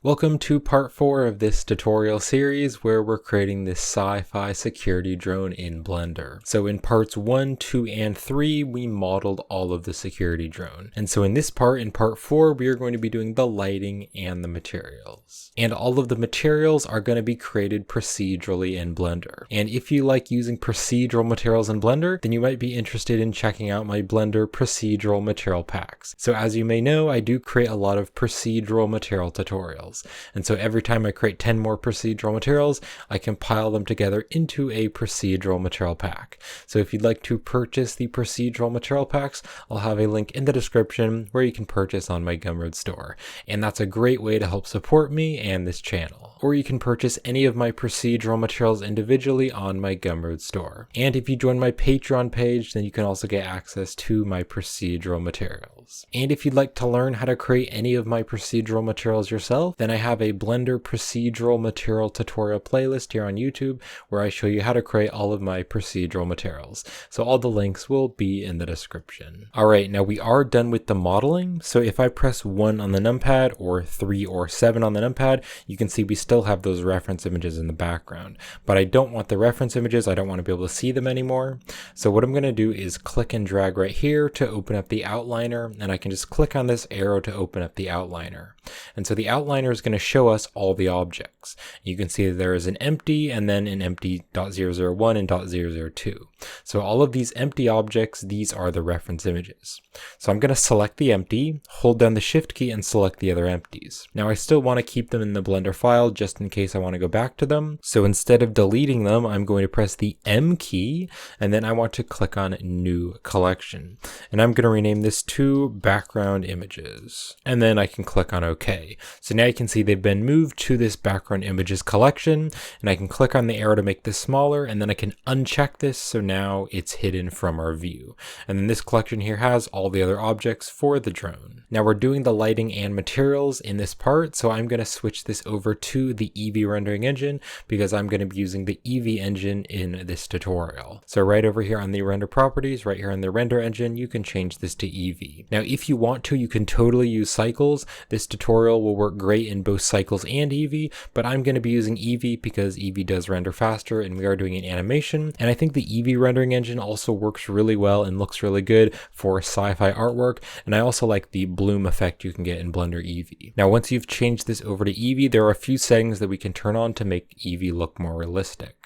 Welcome to part 4 of this tutorial series where we're creating this Sci-Fi Security Drone in Blender. So in parts 1, 2, and 3, we modeled all of the security drone. And so in this part, in part 4, we are going to be doing the lighting and the materials. And all of the materials are going to be created procedurally in Blender. And if you like using procedural materials in Blender, then you might be interested in checking out my Blender procedural material packs. So as you may know, I do create a lot of procedural material tutorials. And so every time I create 10 more procedural materials, I compile them together into a procedural material pack. So if you'd like to purchase the procedural material packs, I'll have a link in the description where you can purchase on my Gumroad store. And that's a great way to help support me and this channel. Or you can purchase any of my procedural materials individually on my Gumroad store. And if you join my Patreon page, then you can also get access to my procedural materials. And if you'd like to learn how to create any of my procedural materials yourself, then I have a Blender procedural material tutorial playlist here on YouTube where I show you how to create all of my procedural materials. So all the links will be in the description. Alright, now we are done with the modeling. So if I press 1 on the numpad or 3 or 7 on the numpad, you can see we still have those reference images in the background. But I don't want the reference images, I don't want to be able to see them anymore. So what I'm going to do is click and drag right here to open up the outliner, and I can just click on this arrow to open up the outliner. And so the outliner is going to show us all the objects. You can see that there is an empty and then an empty .001 and .002. So all of these empty objects, these are the reference images. So I'm going to select the empty, hold down the shift key and select the other empties. Now I still want to keep them in the Blender file just in case I want to go back to them. So instead of deleting them, I'm going to press the M key and then I want to click on New Collection. And I'm going to rename this to Background Images. And then I can click on OK. So now you can see they've been moved to this Background Images collection, and I can click on the arrow to make this smaller, and then I can uncheck this so now it's hidden from our view. And then this collection here has all the other objects for the drone. Now we're doing the lighting and materials in this part, so I'm going to switch this over to the Eevee rendering engine because I'm going to be using the Eevee engine in this tutorial. So right over here on the render properties, right here on the render engine, you can change this to Eevee. Now if you want to, you can totally use cycles. This tutorial will work great in both cycles and Eevee, but I'm going to be using Eevee because Eevee does render faster and we are doing an animation. And I think the Eevee rendering engine also works really well and looks really good for sci-fi artwork. And I also like the bloom effect you can get in Blender Eevee. Now once you've changed this over to Eevee, there are a few settings that we can turn on to make Eevee look more realistic.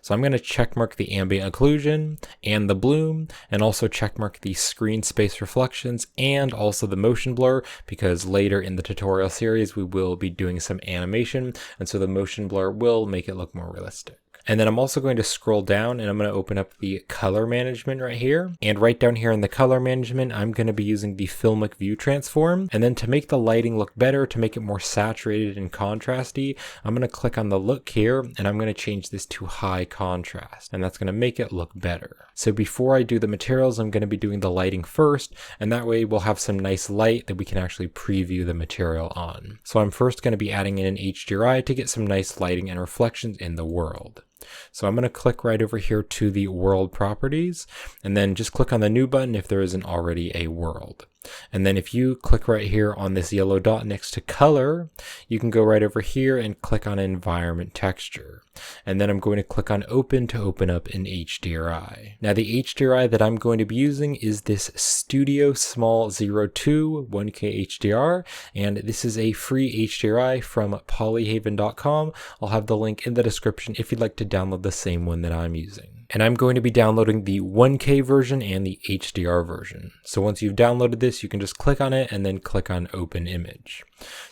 So I'm going to checkmark the ambient occlusion and the bloom, and also checkmark the screen space reflections and also the motion blur, because later in the tutorial series we will be doing some animation, and so the motion blur will make it look more realistic. And then I'm also going to scroll down and I'm going to open up the color management right here. And right down here in the color management, I'm going to be using the filmic view transform. And then to make the lighting look better, to make it more saturated and contrasty, I'm going to click on the look here and I'm going to change this to high contrast. And that's going to make it look better. So before I do the materials, I'm going to be doing the lighting first. And that way we'll have some nice light that we can actually preview the material on. So I'm first going to be adding in an HDRI to get some nice lighting and reflections in the world. So I'm going to click right over here to the world properties and then just click on the new button if there isn't already a world. And then if you click right here on this yellow dot next to color, you can go right over here and click on environment texture. And then I'm going to click on open to open up an HDRI. Now the HDRI that I'm going to be using is this Studio Small 02 1K HDR. And this is a free HDRI from polyhaven.com. I'll have the link in the description if you'd like to download the same one that I'm using. And I'm going to be downloading the 1K version and the HDR version. So once you've downloaded this, you can just click on it and then click on Open Image.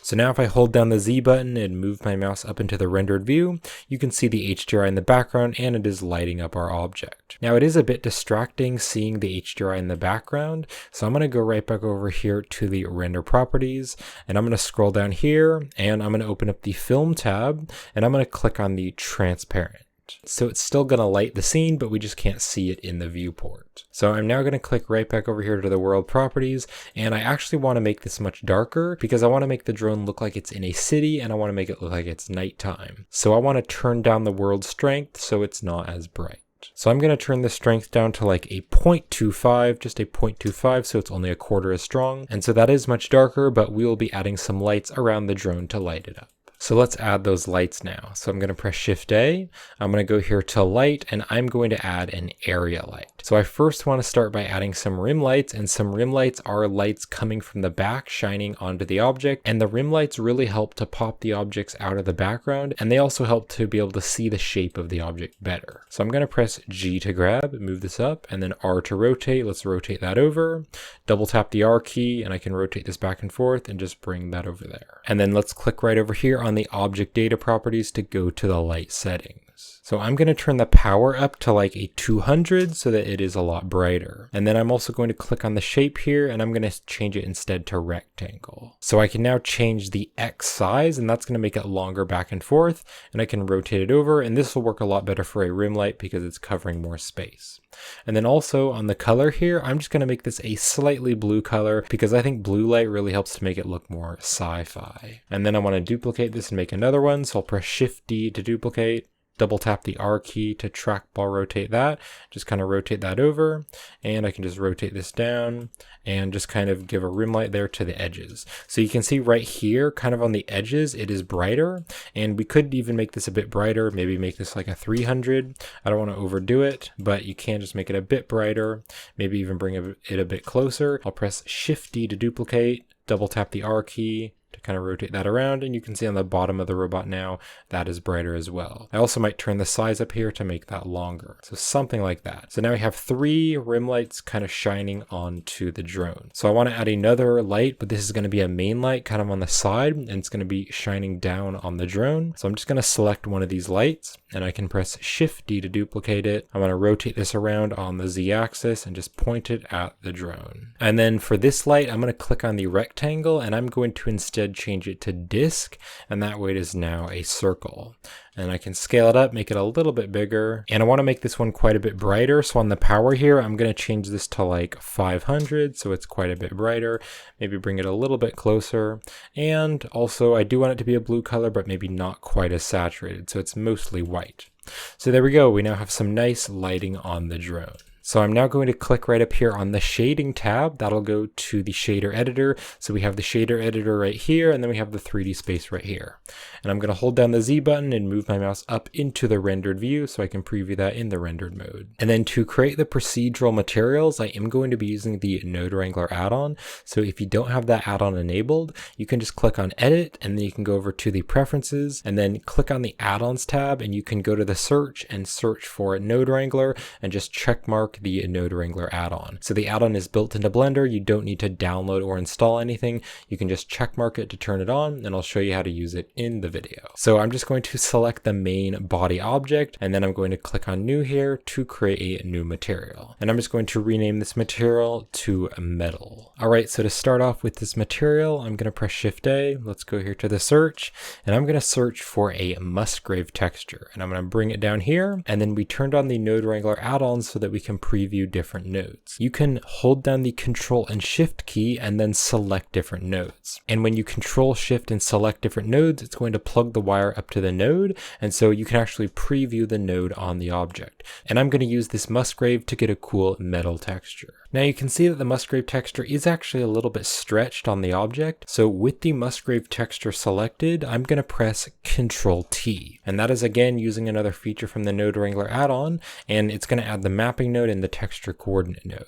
So now if I hold down the Z button and move my mouse up into the rendered view, you can see the HDRI in the background and it is lighting up our object. Now it is a bit distracting seeing the HDRI in the background, so I'm going to go right back over here to the render properties and I'm going to scroll down here and I'm going to open up the film tab and I'm going to click on the transparent. So it's still going to light the scene, but we just can't see it in the viewport. So I'm now going to click right back over here to the world properties, and I actually want to make this much darker because I want to make the drone look like it's in a city and I want to make it look like it's nighttime. So I want to turn down the world strength so it's not as bright. So I'm going to turn the strength down to like a 0.25, just a 0.25, so it's only a quarter as strong. And so that is much darker, but we will be adding some lights around the drone to light it up. So let's add those lights now. So I'm going to press Shift A. I'm going to go here to light, and I'm going to add an area light. So I first want to start by adding some rim lights, and some rim lights are lights coming from the back shining onto the object. And the rim lights really help to pop the objects out of the background, and they also help to be able to see the shape of the object better. So I'm going to press G to grab, move this up, and then R to rotate. Let's rotate that over. Double tap the R key, and I can rotate this back and forth and just bring that over there. And then let's click right over here on the object data properties to go to the light settings. So I'm going to turn the power up to like a 200 so that it is a lot brighter. And then I'm also going to click on the shape here, and I'm going to change it instead to rectangle. So I can now change the X size, and that's going to make it longer back and forth, and I can rotate it over, and this will work a lot better for a rim light because it's covering more space. And then also on the color here, I'm just going to make this a slightly blue color because I think blue light really helps to make it look more sci-fi. And then I want to duplicate this and make another one, so I'll press Shift D to duplicate. Double tap the R key to trackball rotate that, just kind of rotate that over, and I can just rotate this down and just kind of give a rim light there to the edges. So you can see right here, kind of on the edges, it is brighter, and we could even make this a bit brighter, maybe make this like a 300. I don't want to overdo it, but you can just make it a bit brighter, maybe even bring it a bit closer. I'll press Shift D to duplicate, double tap the R key, to kind of rotate that around, and you can see on the bottom of the robot now that is brighter as well. I also might turn the size up here to make that longer, so something like that. So now we have 3 rim lights kind of shining onto the drone. So I want to add another light, but this is going to be a main light kind of on the side, and it's going to be shining down on the drone. So I'm just going to select one of these lights, and I can press Shift D to duplicate it. I'm going to rotate this around on the Z axis and just point it at the drone. And then for this light, I'm going to click on the rectangle, and I'm going to instead change it to disk, and that way it is now a circle. And I can scale it up, make it a little bit bigger, and I want to make this one quite a bit brighter. So on the power here, I'm going to change this to like 500, so it's quite a bit brighter. Maybe bring it a little bit closer, and also I do want it to be a blue color, but maybe not quite as saturated, so it's mostly white. So there we go, we now have some nice lighting on the drone. So I'm now going to click right up here on the shading tab. That'll go to the shader editor. So we have the shader editor right here, and then we have the 3D space right here. And I'm going to hold down the Z button and move my mouse up into the rendered view so I can preview that in the rendered mode. And then to create the procedural materials, I am going to be using the Node Wrangler add-on. So if you don't have that add-on enabled, you can just click on edit, and then you can go over to the preferences and then click on the add-ons tab, and you can go to the search and search for Node Wrangler and just check mark the Node Wrangler add-on. So the add-on is built into Blender. You don't need to download or install anything. You can just check mark it to turn it on, and I'll show you how to use it in the video. So I'm just going to select the main body object, and then I'm going to click on new here to create a new material. And I'm just going to rename this material to metal. All right, so to start off with this material, I'm going to press Shift A. Let's go here to the search, and I'm going to search for a Musgrave texture, and I'm going to bring it down here. And then we turned on the Node Wrangler add-ons so that we can preview different nodes. You can hold down the Control and Shift key and then select different nodes. And when you Control Shift and select different nodes, it's going to plug the wire up to the node, and so you can actually preview the node on the object. And I'm going to use this Musgrave to get a cool metal texture. Now you can see that the Musgrave texture is actually a little bit stretched on the object. So with the Musgrave texture selected, I'm going to press Control T. And that is again using another feature from the Node Wrangler add-on, and it's going to add the mapping node and the texture coordinate node.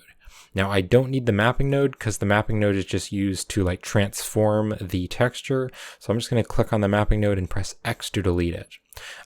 Now I don't need the mapping node because the mapping node is just used to like transform the texture. So I'm just going to click on the mapping node and press X to delete it.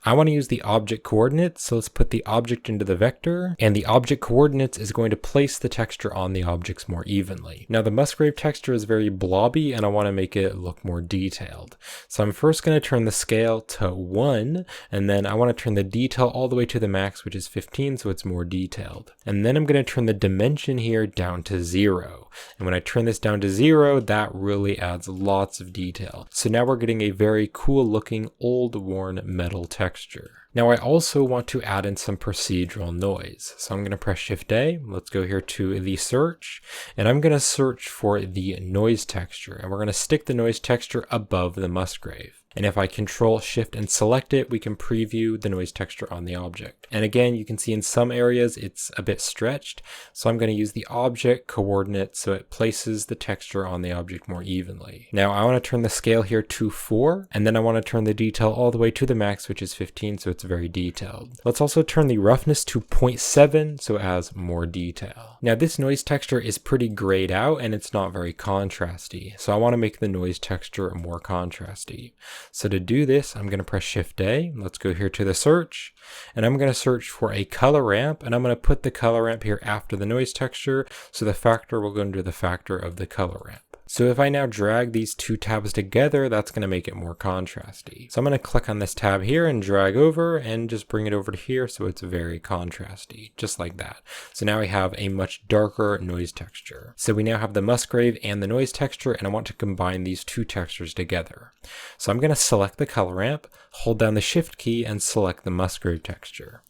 I want to use the object coordinates, so let's put the object into the vector, and the object coordinates is going to place the texture on the objects more evenly. Now the Musgrave texture is very blobby, and I want to make it look more detailed. So I'm first going to turn the scale to 1, and then I want to turn the detail all the way to the max, which is 15, so it's more detailed. And then I'm going to turn the dimension here down to 0. And when I turn this down to 0, that really adds lots of detail. So now we're getting a very cool looking old worn metal texture. Now I also want to add in some procedural noise. So I'm going to press Shift A. Let's go here to the search, and I'm going to search for the noise texture, and we're going to stick the noise texture above the Musgrave. And if I Control Shift and select it, we can preview the noise texture on the object. And again, you can see in some areas it's a bit stretched, so I'm going to use the object coordinate so it places the texture on the object more evenly. Now I want to turn the scale here to 4, and then I want to turn the detail all the way to the max, which is 15, so it's very detailed. Let's also turn the roughness to 0.7 so it has more detail. Now this noise texture is pretty grayed out and it's not very contrasty, so I want to make the noise texture more contrasty. So to do this, I'm going to press Shift A. Let's go here to the search, and I'm going to search for a color ramp, and I'm going to put the color ramp here after the noise texture, so the factor will go into the factor of the color ramp. So if I now drag these two tabs together, that's going to make it more contrasty. So I'm going to click on this tab here and drag over and just bring it over to here so it's very contrasty, just like that. So now we have a much darker noise texture. So we now have the Musgrave and the noise texture, and I want to combine these two textures together. So I'm going to select the color ramp, hold down the Shift key, and select the Musgrave texture.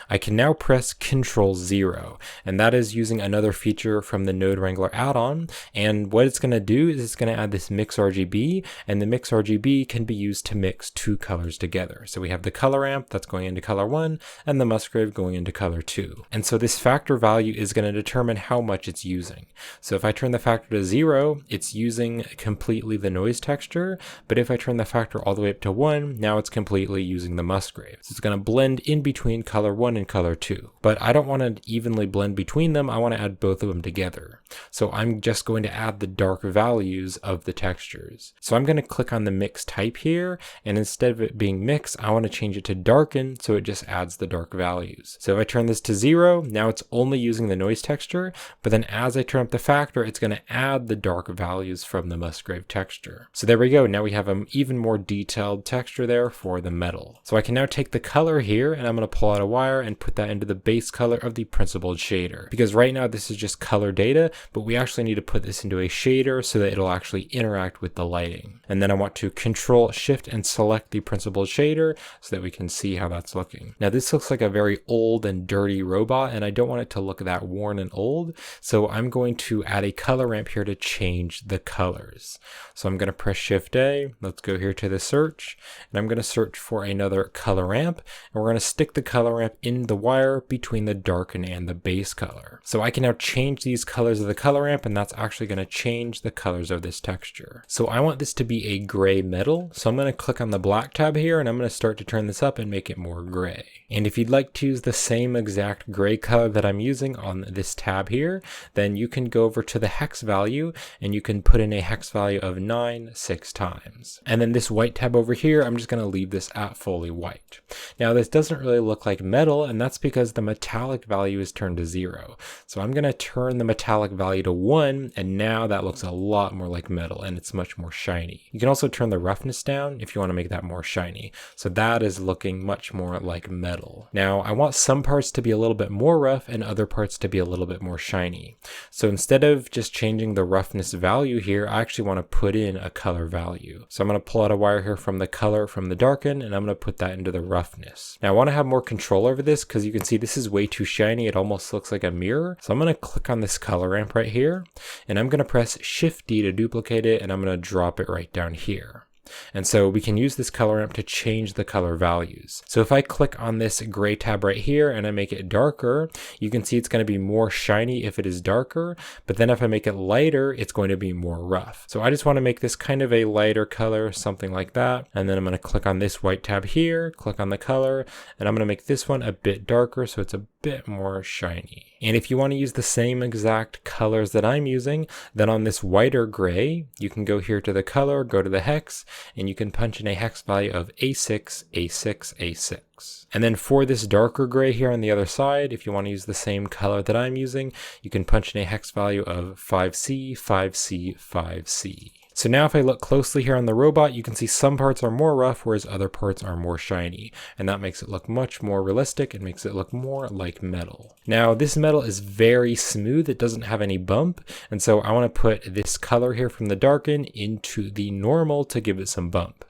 I can now press Ctrl 0, and that is using another feature from the Node Wrangler add-on, and what it's going to do is it's going to add this Mix RGB, and the Mix RGB can be used to mix two colors together. So we have the color ramp that's going into color 1, and the Musgrave going into color 2. And so this factor value is going to determine how much it's using. So if I turn the factor to 0, it's using completely the noise texture, but if I turn the factor all the way up to 1, now it's completely using the Musgrave. So it's going to blend in between color 1 and color 2. But I don't want to evenly blend between them, I want to add both of them together. So I'm just going to add the dark values of the textures. So I'm going to click on the mix type here, and instead of it being mix, I want to change it to darken, so it just adds the dark values. So if I turn this to 0, now it's only using the noise texture, but then as I turn up the factor, it's going to add the dark values from the Musgrave texture. So there we go, now we have an even more detailed texture there for the metal. So I can now take the color here, and I'm going to pull out a wire and put that into the base color of the principled shader, because right now this is just color data, but we actually need to put this into a shader so that it'll actually interact with the lighting. And then I want to Control Shift and select the principled shader so that we can see how that's looking. Now this looks like a very old and dirty robot, and I don't want it to look that worn and old, so I'm going to add a color ramp here to change the colors. So I'm going to press Shift A, let's go here to the search, and I'm going to search for another color ramp, and we're going to stick the color ramp in the wire between the darken and the base color. So I can now change these colors of the color ramp, and that's actually going to change the colors of this texture. So I want this to be a gray metal, so I'm going to click on the black tab here, and I'm going to start to turn this up and make it more gray. And if you'd like to use the same exact gray color that I'm using on this tab here, then you can go over to the hex value, and you can put in a hex value of 9 6 times. And then this white tab over here, I'm just going to leave this at fully white. Now this doesn't really look like metal, and that's because the metallic value is turned to 0. So I'm going to turn the metallic value to 1, and now that looks a lot more like metal, and it's much more shiny. You can also turn the roughness down if you want to make that more shiny. So that is looking much more like metal. Now I want some parts to be a little bit more rough and other parts to be a little bit more shiny. So instead of just changing the roughness value here, I actually want to put in a color value. So I'm going to pull out a wire here from the color from the darken, and I'm going to put that into the roughness. Now I want to have more control over this because you can see this is way too shiny. It almost looks like a mirror. So I'm going to click on this color ramp right here, and I'm going to press Shift D to duplicate it, and I'm going to drop it right down here. And so we can use this color ramp to change the color values. So if I click on this gray tab right here and I make it darker, you can see it's going to be more shiny if it is darker, but then if I make it lighter, it's going to be more rough. So I just want to make this kind of a lighter color, something like that. And then I'm going to click on this white tab here, click on the color, and I'm going to make this one a bit darker so it's a bit more shiny. And if you want to use the same exact colors that I'm using, then on this whiter gray, you can go here to the color, go to the hex, and you can punch in a hex value of A6, A6, A6. And then for this darker gray here on the other side, if you want to use the same color that I'm using, you can punch in a hex value of 5C, 5C, 5C. So now if I look closely here on the robot, you can see some parts are more rough, whereas other parts are more shiny. And that makes it look much more realistic and makes it look more like metal. Now this metal is very smooth, it doesn't have any bump. And so I want to put this color here from the darken into the normal to give it some bump.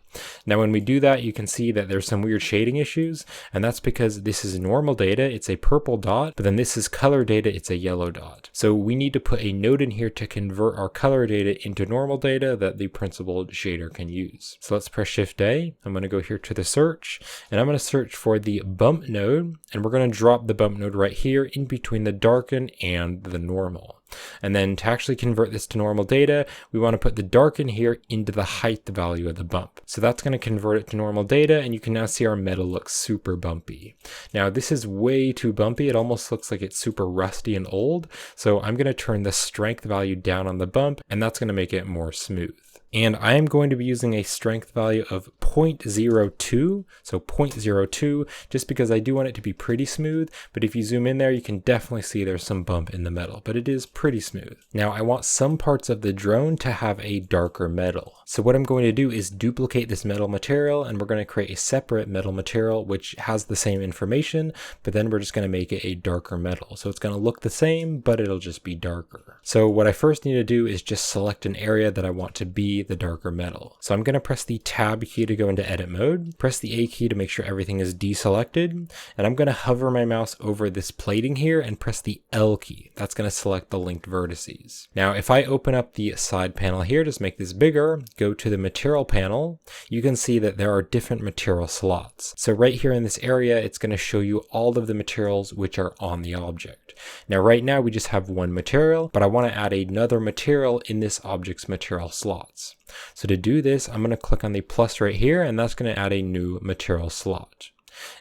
Now when we do that, you can see that there's some weird shading issues, and that's because this is normal data, it's a purple dot, but then this is color data, it's a yellow dot. So we need to put a node in here to convert our color data into normal data that the principled shader can use. So let's press Shift A. I'm going to go here to the search, and I'm going to search for the bump node, and we're going to drop the bump node right here in between the darken and the normal. And then to actually convert this to normal data, we want to put the darken here into the height value of the bump. So that's going to convert it to normal data, and you can now see our metal looks super bumpy. Now this is way too bumpy. It almost looks like it's super rusty and old. So I'm going to turn the strength value down on the bump, and that's going to make it more smooth. And I am going to be using a strength value of 0.02, so 0.02, just because I do want it to be pretty smooth, but if you zoom in there, you can definitely see there's some bump in the metal, but it is pretty smooth. Now I want some parts of the drone to have a darker metal. So what I'm going to do is duplicate this metal material, and we're going to create a separate metal material which has the same information, but then we're just going to make it a darker metal. So it's going to look the same, but it'll just be darker. So what I first need to do is just select an area that I want to be the darker metal. So I'm going to press the Tab key to go into edit mode, press the A key to make sure everything is deselected, and I'm going to hover my mouse over this plating here and press the L key. That's going to select the linked vertices. Now if I open up the side panel here, just make this bigger, go to the material panel, you can see that there are different material slots. So right here in this area, it's going to show you all of the materials which are on the object. Now right now we just have one material, but I want to add another material in this object's material slots. So to do this, I'm going to click on the plus right here, and that's going to add a new material slot.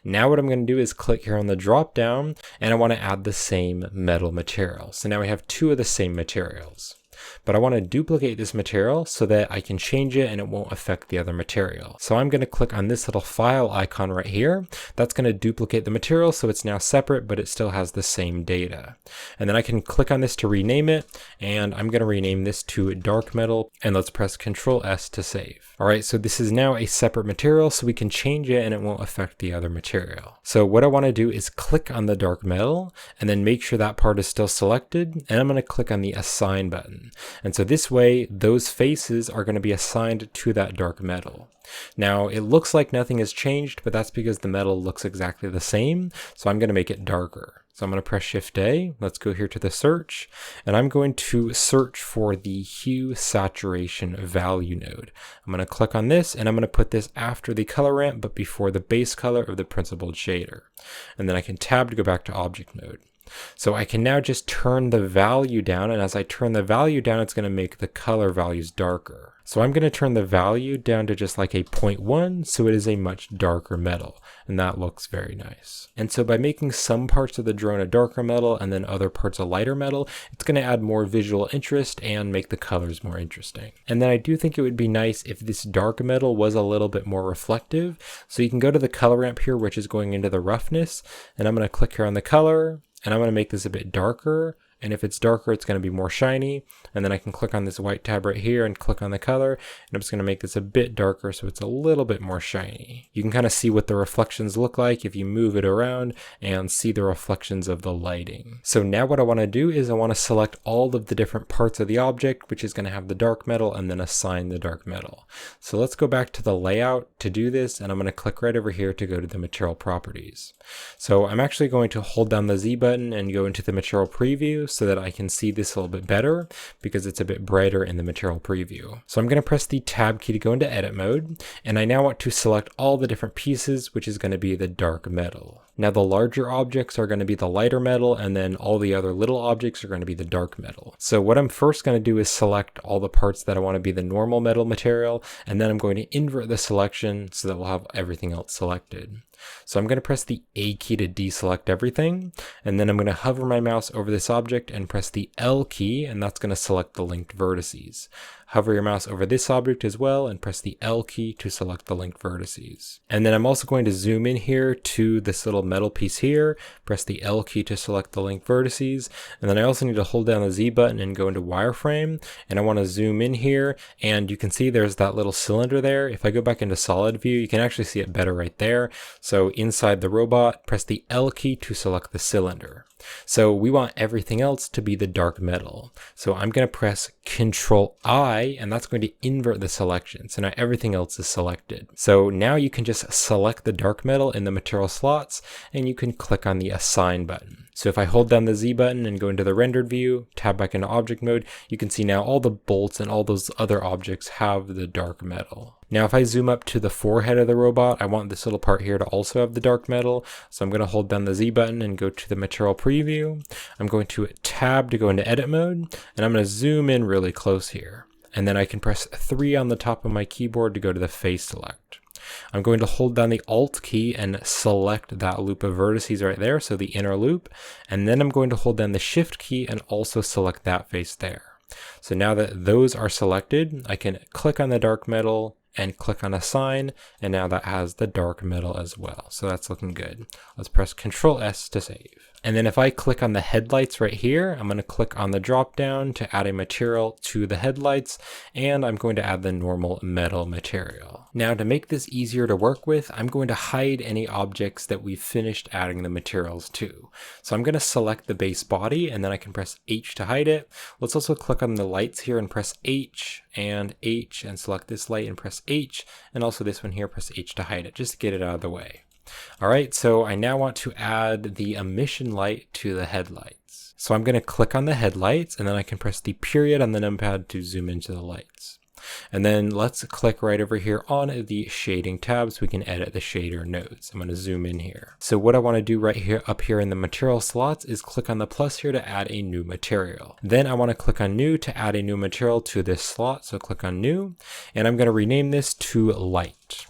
Now what I'm going to do is click here on the drop down, and I want to add the same metal material. So now we have two of the same materials. But I want to duplicate this material so that I can change it and it won't affect the other material. So I'm going to click on this little file icon right here. That's going to duplicate the material so it's now separate, but it still has the same data. And then I can click on this to rename it, and I'm going to rename this to dark metal, and let's press Ctrl S to save. All right, so this is now a separate material, so we can change it and it won't affect the other material. So what I want to do is click on the dark metal and then make sure that part is still selected, and I'm going to click on the assign button. And so this way, those faces are going to be assigned to that dark metal. Now, it looks like nothing has changed, but that's because the metal looks exactly the same. So I'm going to make it darker. So I'm going to press Shift A. Let's go here to the search, and I'm going to search for the hue saturation value node. I'm going to click on this, and I'm going to put this after the color ramp, but before the base color of the principled shader. And then I can tab to go back to object mode. So I can now just turn the value down, and as I turn the value down, it's going to make the color values darker. So I'm going to turn the value down to just like a 0.1, so it is a much darker metal, and that looks very nice. And so by making some parts of the drone a darker metal and then other parts a lighter metal, it's going to add more visual interest and make the colors more interesting. And then I do think it would be nice if this dark metal was a little bit more reflective. So you can go to the color ramp here, which is going into the roughness, and I'm going to click here on the color, and I'm going to make this a bit darker. And if it's darker, it's going to be more shiny. And then I can click on this white tab right here and click on the color. And I'm just going to make this a bit darker so it's a little bit more shiny. You can kind of see what the reflections look like if you move it around and see the reflections of the lighting. So now what I want to do is I want to select all of the different parts of the object, which is going to have the dark metal, and then assign the dark metal. So let's go back to the layout to do this. And I'm going to click right over here to go to the material properties. So I'm actually going to hold down the Z button and go into the material preview, so that I can see this a little bit better because it's a bit brighter in the material preview. So I'm going to press the Tab key to go into edit mode, and I now want to select all the different pieces, which is going to be the dark metal. Now the larger objects are going to be the lighter metal, and then all the other little objects are going to be the dark metal. So what I'm first going to do is select all the parts that I want to be the normal metal material, and then I'm going to invert the selection so that we'll have everything else selected. So I'm going to press the A key to deselect everything, and then I'm going to hover my mouse over this object and press the L key, and that's going to select the linked vertices. Hover your mouse over this object as well and press the L key to select the linked vertices. And then I'm also going to zoom in here to this little metal piece here, press the L key to select the linked vertices, and then I also need to hold down the Z button and go into wireframe, and I want to zoom in here, and you can see there's that little cylinder there. If I go back into solid view, you can actually see it better right there. So inside the robot, press the L key to select the cylinder. So we want everything else to be the dark metal. So I'm going to press Control I, and that's going to invert the selection. So now everything else is selected. So now you can just select the dark metal in the material slots, and you can click on the Assign button. So if I hold down the Z button and go into the rendered view, tab back into object mode, you can see now all the bolts and all those other objects have the dark metal. Now if I zoom up to the forehead of the robot, I want this little part here to also have the dark metal. So I'm going to hold down the Z button and go to the material preview. I'm going to tab to go into edit mode, and I'm going to zoom in really close here. And then I can press 3 on the top of my keyboard to go to the face select. I'm going to hold down the Alt key and select that loop of vertices right there, so the inner loop, and then I'm going to hold down the Shift key and also select that face there. So now that those are selected, I can click on the dark metal and click on Assign, and now that has the dark metal as well. So that's looking good. Let's press Control S to save. And then if I click on the headlights right here, I'm going to click on the drop down to add a material to the headlights, and I'm going to add the normal metal material. Now to make this easier to work with, I'm going to hide any objects that we've finished adding the materials to. So I'm going to select the base body, and then I can press H to hide it. Let's also click on the lights here and press H and select this light and press H, and also this one here, press H to hide it, just to get it out of the way. Alright, so I now want to add the emission light to the headlights. So I'm going to click on the headlights, and then I can press the period on the numpad to zoom into the lights. And then let's click right over here on the shading tab so we can edit the shader nodes. I'm going to zoom in here. So what I want to do right here up here in the material slots is click on the plus here to add a new material. Then I want to click on new to add a new material to this slot. So click on new, and I'm going to rename this to light.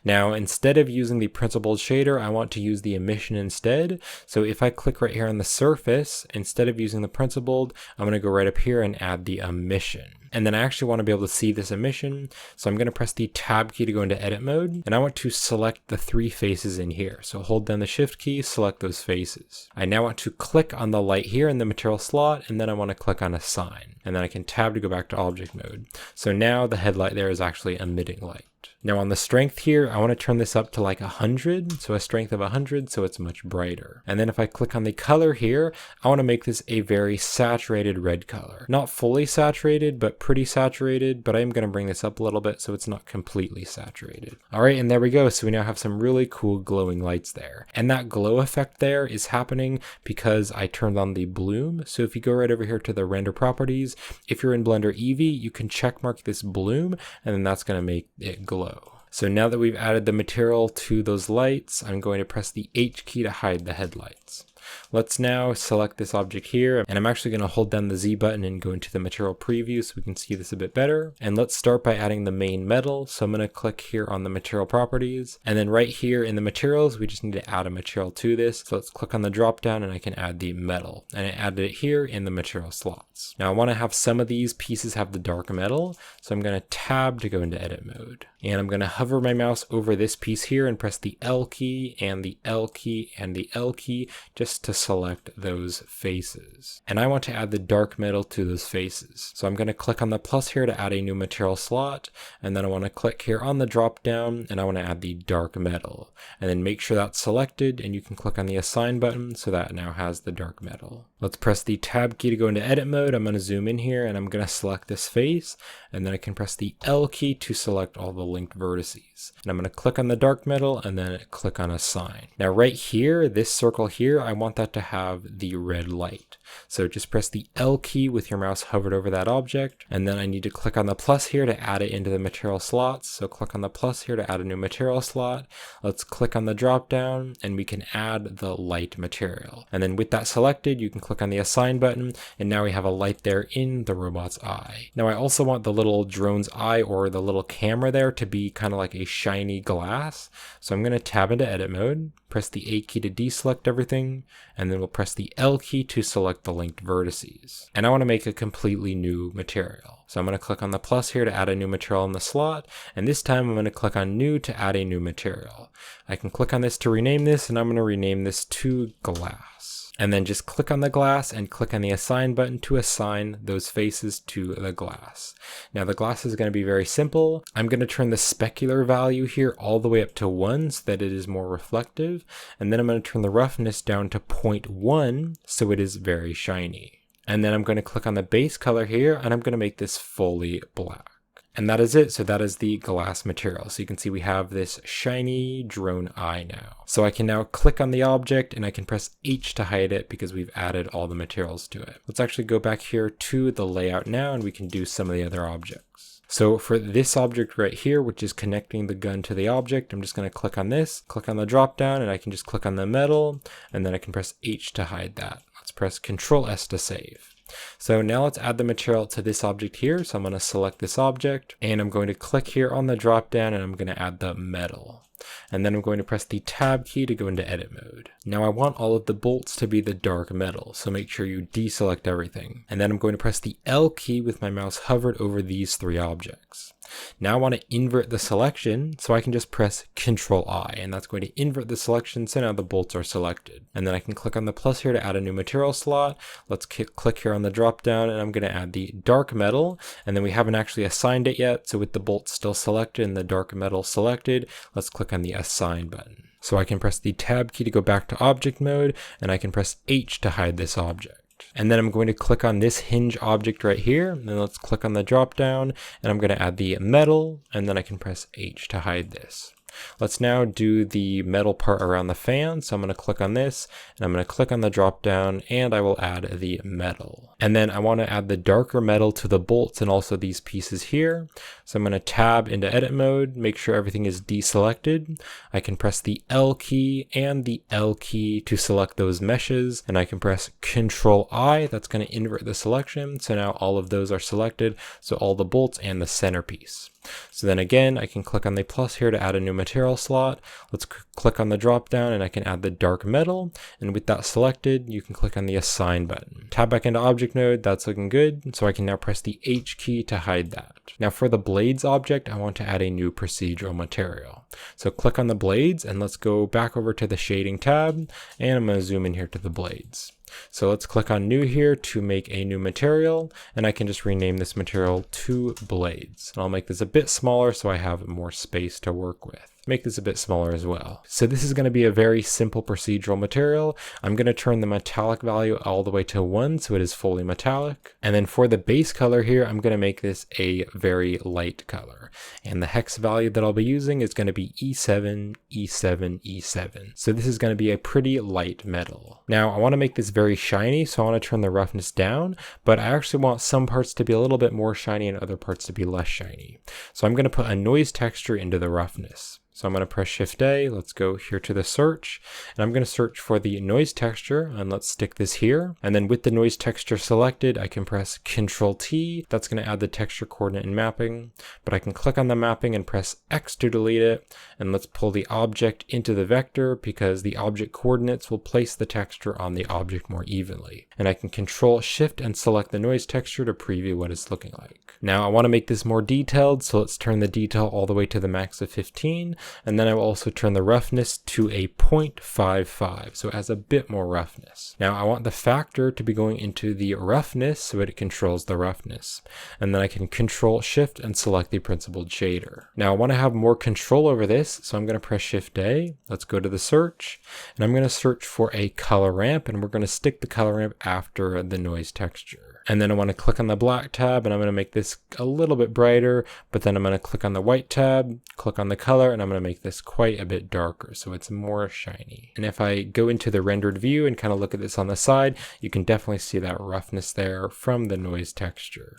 Now, instead of using the principled shader, I want to use the emission instead. So if I click right here on the surface, instead of using the principled, I'm going to go right up here and add the emission. And then I actually want to be able to see this emission. So I'm going to press the tab key to go into edit mode, and I want to select the 3 faces in here. So hold down the shift key, select those faces. I now want to click on the light here in the material slot, and then I want to click on Assign. And then I can tab to go back to object mode. So now the headlight there is actually emitting light. Now on the strength here, I want to turn this up to like 100, so a strength of 100, so it's much brighter. And then if I click on the color here, I want to make this a very saturated red color. Not fully saturated, but pretty saturated, but I'm going to bring this up a little bit so it's not completely saturated. All right, and there we go. So we now have some really cool glowing lights there. And that glow effect there is happening because I turned on the bloom. So if you go right over here to the render properties, if you're in Blender Eevee, you can check mark this bloom, and then that's going to make it glow. So now that we've added the material to those lights, I'm going to press the H key to hide the headlights. Let's now select this object here, and I'm actually going to hold down the Z button and go into the material preview so we can see this a bit better. And let's start by adding the main metal. So I'm going to click here on the material properties, and then right here in the materials, we just need to add a material to this. So let's click on the drop down, and I can add the metal, and I added it here in the material slots. Now I want to have some of these pieces have the dark metal, so I'm going to tab to go into edit mode, and I'm going to hover my mouse over this piece here and press the L key and the L key and the L key just to select those faces. And I want to add the dark metal to those faces. So I'm going to click on the plus here to add a new material slot, and then I want to click here on the drop down, and I want to add the dark metal, and then make sure that's selected, and you can click on the Assign button so that now has the dark metal. Let's press the tab key to go into edit mode. I'm going to zoom in here, and I'm going to select this face, and then I can press the L key to select all the linked vertices. And I'm going to click on the dark metal and then click on Assign. Now right here, this circle here, I want that to have the red light. So just press the L key with your mouse hovered over that object, and then I need to click on the plus here to add it into the material slots. So click on the plus here to add a new material slot. Let's click on the drop down, and we can add the light material. And then with that selected, you can click on the Assign button, and now we have a light there in the robot's eye. Now I also want the little drone's eye, or the little camera there, to be kind of like a shiny glass. So I'm going to tab into edit mode, press the A key to deselect everything, and then we'll press the L key to select the linked vertices. And I want to make a completely new material. So I'm going to click on the plus here to add a new material in the slot, and this time I'm going to click on new to add a new material. I can click on this to rename this, and I'm going to rename this to glass. And then just click on the glass and click on the assign button to assign those faces to the glass. Now the glass is going to be very simple. I'm going to turn the specular value here all the way up to 1 so that it is more reflective. And then I'm going to turn the roughness down to 0.1 so it is very shiny. And then I'm going to click on the base color here and I'm going to make this fully black. And that is it. So that is the glass material. So you can see we have this shiny drone eye now. So I can now click on the object and I can press H to hide it because we've added all the materials to it. Let's actually go back here to the layout now and we can do some of the other objects. So for this object right here, which is connecting the gun to the object, I'm just going to click on this, click on the drop down, and I can just click on the metal, and then I can press H to hide that. Let's press Control S to save. So now let's add the material to this object here. So I'm going to select this object and I'm going to click here on the drop down and I'm going to add the metal. And then I'm going to press the tab key to go into edit mode. Now I want all of the bolts to be the dark metal, so make sure you deselect everything. And then I'm going to press the L key with my mouse hovered over these 3 objects. Now I want to invert the selection, so I can just press Control I, and that's going to invert the selection, so now the bolts are selected. And then I can click on the plus here to add a new material slot. Let's click here on the drop down, and I'm going to add the dark metal, and then we haven't actually assigned it yet, so with the bolts still selected and the dark metal selected, let's click on the assign button. So I can press the tab key to go back to object mode, and I can press H to hide this object. And then I'm going to click on this hinge object right here, and then let's click on the drop down, and I'm going to add the metal, and then I can press H to hide this. Let's now do the metal part around the fan. So I'm going to click on this and I'm going to click on the drop down and I will add the metal. And then I want to add the darker metal to the bolts and also these pieces here. So I'm going to tab into edit mode, make sure everything is deselected. I can press the L key and the L key to select those meshes, and I can press Control I. That's going to invert the selection. So now all of those are selected. So all the bolts and the centerpiece. So then again, I can click on the plus here to add a new material slot. Let's click on the drop down and I can add the dark metal. And with that selected, you can click on the assign button. Tab back into object mode, that's looking good. So I can now press the H key to hide that. Now for the blades object, I want to add a new procedural material. So click on the blades and let's go back over to the shading tab and I'm going to zoom in here to the blades. So let's click on new here to make a new material, and I can just rename this material to blades. And I'll make this a bit smaller so I have more space to work with. Make this a bit smaller as well. So this is going to be a very simple procedural material. I'm going to turn the metallic value all the way to 1 so it is fully metallic. And then for the base color here, I'm going to make this a very light color. And the hex value that I'll be using is going to be E7, E7, E7. So this is going to be a pretty light metal. Now I want to make this very shiny, so I want to turn the roughness down, but I actually want some parts to be a little bit more shiny and other parts to be less shiny. So I'm going to put a noise texture into the roughness. So I'm going to press Shift A, let's go here to the search, and I'm going to search for the noise texture, and let's stick this here. And then with the noise texture selected, I can press Control T, that's going to add the texture coordinate and mapping, but I can click on the mapping and press X to delete it, and let's pull the object into the vector because the object coordinates will place the texture on the object more evenly. And I can Control Shift and select the noise texture to preview what it's looking like. Now I want to make this more detailed, so let's turn the detail all the way to the max of 15. And then I will also turn the roughness to a 0.55, so it has a bit more roughness. Now I want the factor to be going into the roughness so it controls the roughness. And then I can Control Shift and select the principled shader. Now I want to have more control over this, so I'm going to press Shift A. Let's go to the search, and I'm going to search for a color ramp, and we're going to stick the color ramp after the noise texture. And then I want to click on the black tab and I'm going to make this a little bit brighter, but then I'm going to click on the white tab, click on the color, and I'm going to make this quite a bit darker so it's more shiny. And if I go into the rendered view and kind of look at this on the side, you can definitely see that roughness there from the noise texture.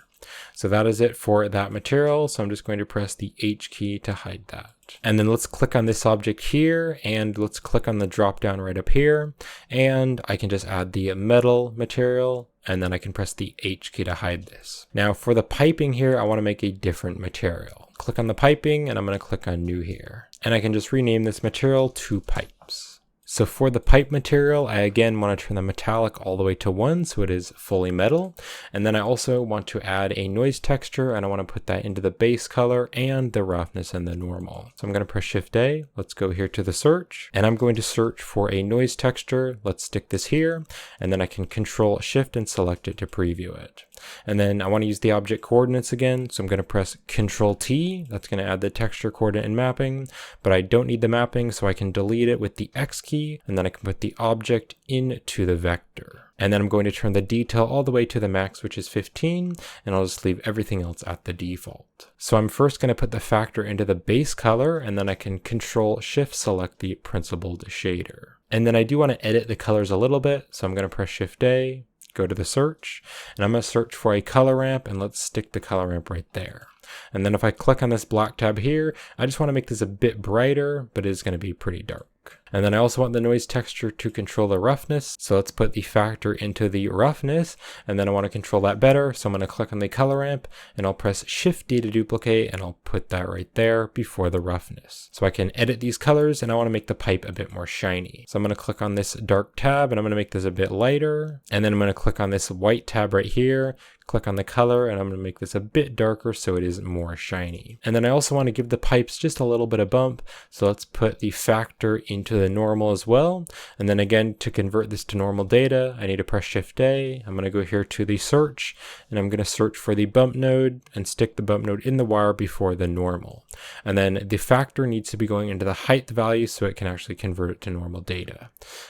So that is it for that material. So I'm just going to press the H key to hide that. And then let's click on this object here and let's click on the drop down right up here. And I can just add the metal material and then I can press the H key to hide this. Now for the piping here, I want to make a different material. Click on the piping and I'm going to click on new here. And I can just rename this material to pipes. So for the pipe material, I again want to turn the metallic all the way to 1 so it is fully metal. And then I also want to add a noise texture, and I want to put that into the base color and the roughness and the normal. So I'm going to press Shift A. Let's go here to the search, and I'm going to search for a noise texture. Let's stick this here, and then I can Control Shift and select it to preview it. And then I want to use the object coordinates again, so I'm going to press Control T. That's going to add the texture coordinate and mapping, but I don't need the mapping, so I can delete it with the X key, and then I can put the object into the vector. And then I'm going to turn the detail all the way to the max, which is 15, and I'll just leave everything else at the default. So I'm first going to put the factor into the base color, and then I can Control Shift select the principled shader. And then I do want to edit the colors a little bit, so I'm going to press Shift A, go to the search, and I'm going to search for a color ramp, and let's stick the color ramp right there. And then if I click on this black tab here, I just want to make this a bit brighter, but it's going to be pretty dark. And then I also want the noise texture to control the roughness. So let's put the factor into the roughness, and then I want to control that better. So I'm going to click on the color ramp, and I'll press Shift D to duplicate, and I'll put that right there before the roughness. So I can edit these colors, and I want to make the pipe a bit more shiny. So I'm going to click on this dark tab, and I'm going to make this a bit lighter. And then I'm going to click on this white tab right here, click on the color, and I'm going to make this a bit darker so it is more shiny. And then I also want to give the pipes just a little bit of bump. So let's put the factor into the normal as well. And then again, to convert this to normal data, I need to press Shift A. I'm going to go here to the search, and I'm going to search for the bump node and stick the bump node in the wire before the normal. And then the factor needs to be going into the height value so it can actually convert it to normal data.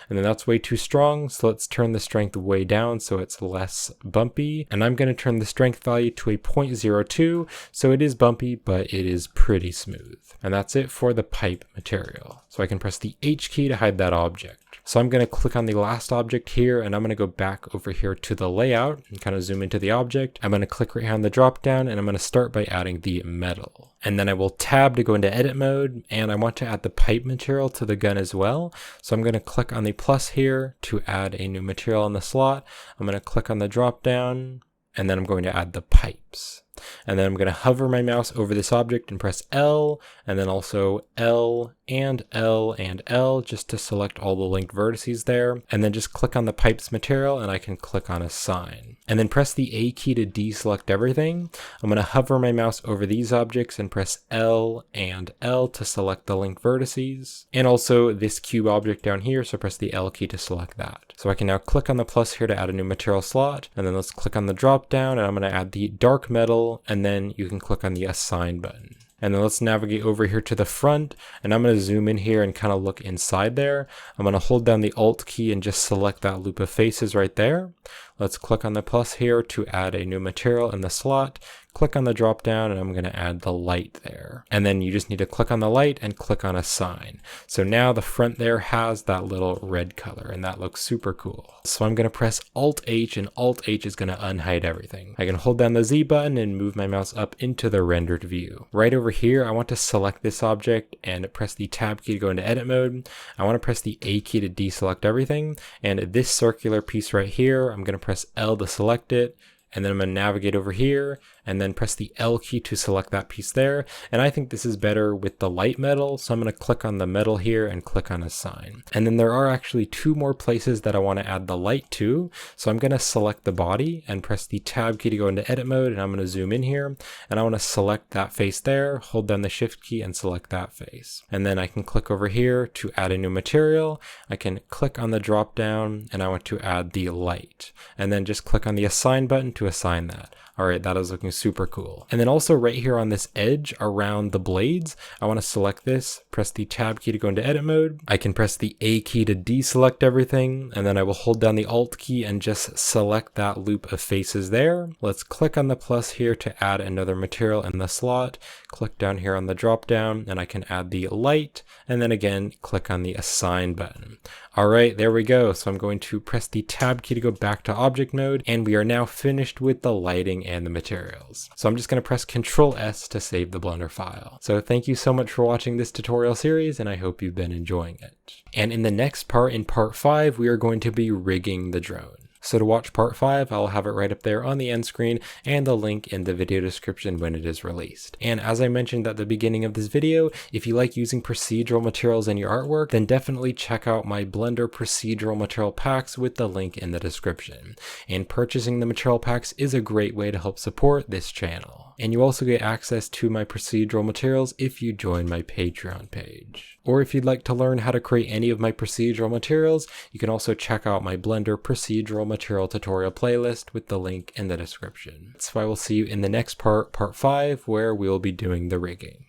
And then that's way too strong. So let's turn the strength way down so it's less bumpy. And I'm going to turn the strength value to a 0.02. So it is bumpy, but it is pretty smooth. And that's it for the pipe material. So I can press the H key to hide that object. So I'm going to click on the last object here, and I'm going to go back over here to the layout and kind of zoom into the object. I'm going to click right here on the drop down, and I'm going to start by adding the metal. And then I will tab to go into edit mode, and I want to add the pipe material to the gun as well. So I'm going to click on the plus here to add a new material in the slot. I'm going to click on the drop down, and then I'm going to add the pipes. And then I'm going to hover my mouse over this object and press L, and then also L and L and L just to select all the linked vertices there. And then just click on the pipes material, and I can click on assign. And then press the A key to deselect everything. I'm going to hover my mouse over these objects and press L and L to select the linked vertices. And also this cube object down here, so press the L key to select that. So I can now click on the plus here to add a new material slot. And then let's click on the drop down, and I'm going to add the dark metal, and then you can click on the assign button. And then let's navigate over here to the front, and I'm going to zoom in here and kind of look inside there. I'm going to hold down the Alt key and just select that loop of faces right there. Let's click on the plus here to add a new material in the slot. Click on the drop down, and I'm going to add the light there. And then you just need to click on the light and click on assign. So now the front there has that little red color, and that looks super cool. So I'm going to press Alt H, and Alt H is going to unhide everything. I can hold down the Z button and move my mouse up into the rendered view. Right over here, I want to select this object and press the tab key to go into edit mode. I want to press the A key to deselect everything. And this circular piece right here, I'm going to press L to select it. And then I'm going to navigate over here and then press the L key to select that piece there. And I think this is better with the light metal. So I'm going to click on the metal here and click on assign. And then there are actually two more places that I want to add the light to. So I'm going to select the body and press the tab key to go into edit mode. And I'm going to zoom in here, and I want to select that face there, hold down the shift key and select that face. And then I can click over here to add a new material. I can click on the drop down, and I want to add the light, and then just click on the assign button to assign that. All right, that is looking super cool. And then also right here on this edge around the blades, I want to select this, press the tab key to go into edit mode. I can press the A key to deselect everything, and then I will hold down the Alt key and just select that loop of faces there. Let's click on the plus here to add another material in the slot. Click down here on the drop down, and I can add the light, and then again, click on the assign button. All right, there we go. So I'm going to press the tab key to go back to object mode, and we are now finished with the lighting and the materials. So I'm just going to press Control S to save the Blender file. So thank you so much for watching this tutorial series, and I hope you've been enjoying it. And in the next part, in part 5, we are going to be rigging the drone. So to watch part 5, I'll have it right up there on the end screen and the link in the video description when it is released. And as I mentioned at the beginning of this video, if you like using procedural materials in your artwork, then definitely check out my Blender procedural material packs with the link in the description. And purchasing the material packs is a great way to help support this channel. And you also get access to my procedural materials if you join my Patreon page. Or if you'd like to learn how to create any of my procedural materials, you can also check out my Blender procedural material tutorial playlist with the link in the description. So I will see you in the next part, part 5, where we will be doing the rigging.